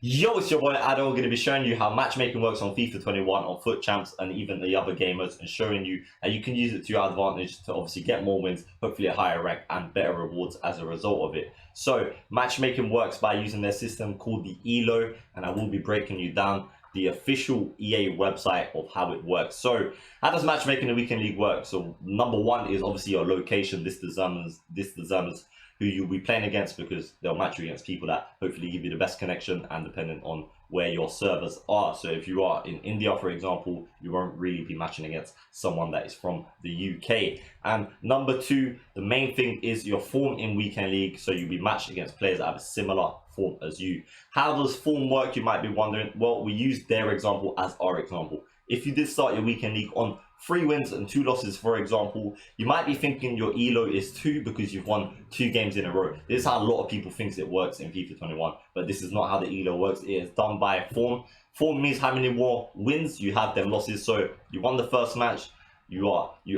Yo, it's your boy Ado. I'm going to be showing you how matchmaking works on FIFA21, on Futchamps, and even the other gamers, and showing you how you can use it to your advantage to obviously get more wins, hopefully a higher rank, and better rewards as a result of it. So, matchmaking works by using their system called the ELO, and I will be breaking you down the official EA website of how it works. So, how does matchmaking in the weekend league work? So, number one is obviously your location. This determines who you'll be playing against, because they'll match you against people that hopefully give you the best connection and dependent on where your servers are. So if you are in India, for example, you won't really be matching against someone that is from the UK. And number two, the main thing is your form in weekend league. So you'll be matched against players that have a similar form as you. How does form work, you might be wondering? Well, we use their example as our example. If you did start your weekend league on 3 wins and 2 losses, for example, you might be thinking your ELO is 2 because you've won 2 games in a row. This is how a lot of people think it works in FIFA 21, but this is not how the ELO works. It is done by form. Form means how many more wins you have than losses. So you won the first match, you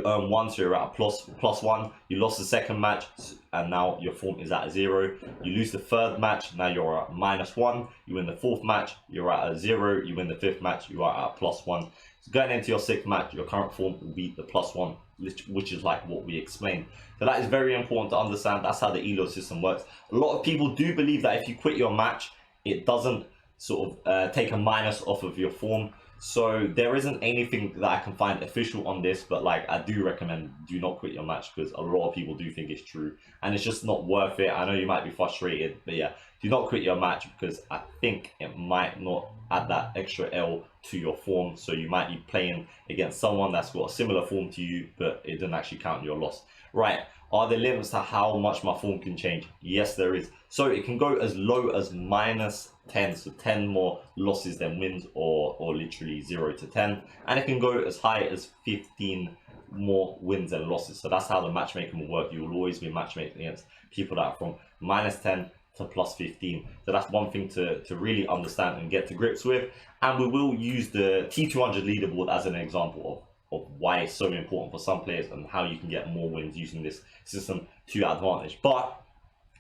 earn 1, so you're at a plus 1. You lost the second match, and now your form is at 0. You lose the third match, now you're at -1. You win the fourth match, you're at a 0. You win the fifth match, you are at +1. So going into your 6th match, your current form will be the +1, which is like what we explained. So that is very important to understand. That's how the ELO system works. A lot of people do believe that if you quit your match, it doesn't sort of take a minus off of your form. So there isn't anything that I can find official on this, but like I do recommend do not quit your match, because a lot of people do think it's true and it's just not worth it. I know you might be frustrated, but yeah, do not quit your match, because I think it might not add that extra L to your form. So you might be playing against someone that's got a similar form to you, but it doesn't actually count your loss. Right, are there limits to how much my form can change? Yes, there is. So it can go as low as -10, so 10 more losses than wins, or literally 0 to 10. And it can go as high as 15 more wins than losses. So that's how the matchmaking will work. You will always be matchmaking against people that are from -10 to +15. So that's one thing to really understand and get to grips with. And we will use the T200 leaderboard as an example of why it's so important for some players and how you can get more wins using this system to your advantage. But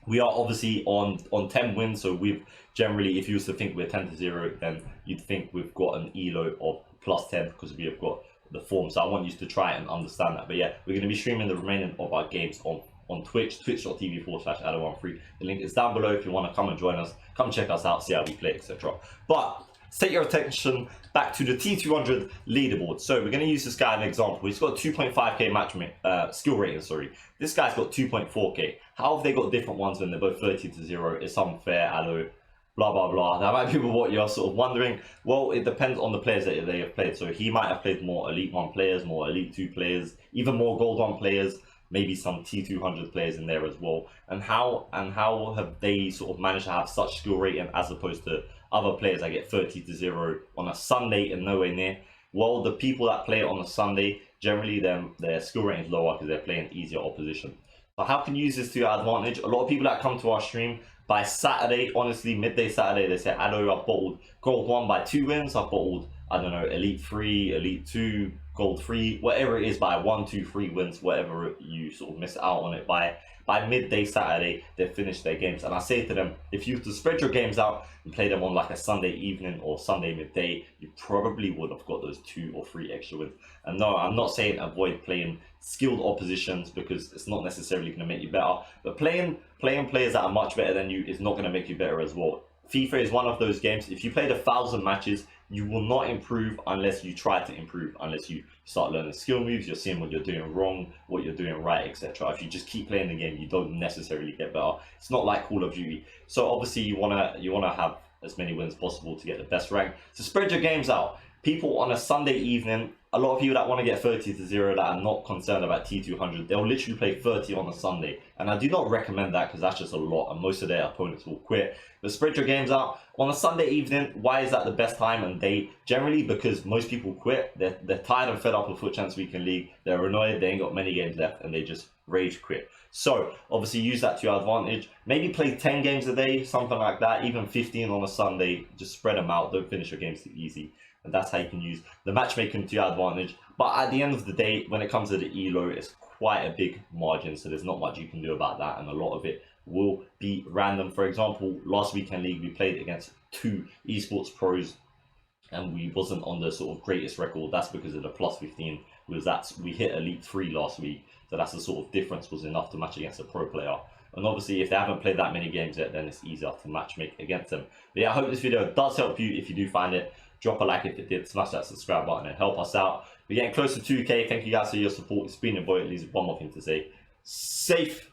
we are obviously on 10 wins, so we've generally, if you was to think we're 10 to 0, then you'd think we've got an ELO of +10 because we have got the form. So I want you to try and understand that. But yeah, we're going to be streaming the remaining of our games on Twitch, twitch.tv/Ado13. The link is down below if you want to come and join us, come check us out, see how we play, etc. But take your attention back to the T200 leaderboard. So we're going to use this guy as an example. He's got 2.5k skill rating, sorry. This guy's got 2.4k. How have they got different ones when they're both 30 to 0? It's unfair, Ado, blah, blah, blah. That might be what you're sort of wondering. Well, it depends on the players that they have played. So he might have played more Elite 1 players, more Elite 2 players, even more Gold 1 players, maybe some T200 players in there as well. And how have they sort of managed to have such skill rating as opposed to other players that get 30 to 0 on a Sunday and nowhere near? Well, the people that play on a Sunday, generally their skill rating is lower because they're playing easier opposition. So how can you use this to your advantage? A lot of people that come to our stream, by Saturday, honestly, midday Saturday, they say, Ado, I've bottled Gold 1 by 2 wins, I've bottled, I don't know, Elite 3, Elite 2, Gold 3, whatever it is, by 1, 2, 3 wins, whatever you sort of miss out on it by midday Saturday, they've finished their games. And I say to them, if you were to spread your games out and play them on like a Sunday evening or Sunday midday, you probably would have got those 2 or 3 extra wins. And no, I'm not saying avoid playing skilled oppositions, because it's not necessarily going to make you better, but playing players that are much better than you is not going to make you better as well. FIFA is one of those games, if you played 1,000 matches, you will not improve unless you try to improve, unless you start learning skill moves, you're seeing what you're doing wrong, what you're doing right, etc. If you just keep playing the game, you don't necessarily get better. It's not like Call of Duty. So obviously you wanna have as many wins possible to get the best rank. So spread your games out. People on a Sunday evening, a lot of people that want to get 30 to 0 that are not concerned about T200, they'll literally play 30 on a Sunday. And I do not recommend that, because that's just a lot and most of their opponents will quit. But spread your games out. On a Sunday evening, why is that the best time and day? Generally because most people quit. They're tired and fed up of Futchamps Weekend League. They're annoyed, they ain't got many games left, and they just rage quit. So obviously use that to your advantage. Maybe play 10 games a day, something like that, even 15 on a Sunday. Just spread them out, don't finish your games too easy. And that's how you can use the matchmaking to your advantage. But at the end of the day, when it comes to the ELO, it's quite a big margin, so there's not much you can do about that, and a lot of it will be random. For example, last weekend league we played against 2 esports pros and we wasn't on the sort of greatest record. That's because of the plus 15. We hit Elite 3 last week, so that's the sort of difference was enough to match against a pro player. And obviously if they haven't played that many games yet, then it's easier to matchmake against them. But yeah, I hope this video does help you. If you do find it, drop a like if it did, smash that subscribe button and help us out. We're getting close to 2K. Thank you guys for your support. It's been your boy. At least one more thing to say. Safe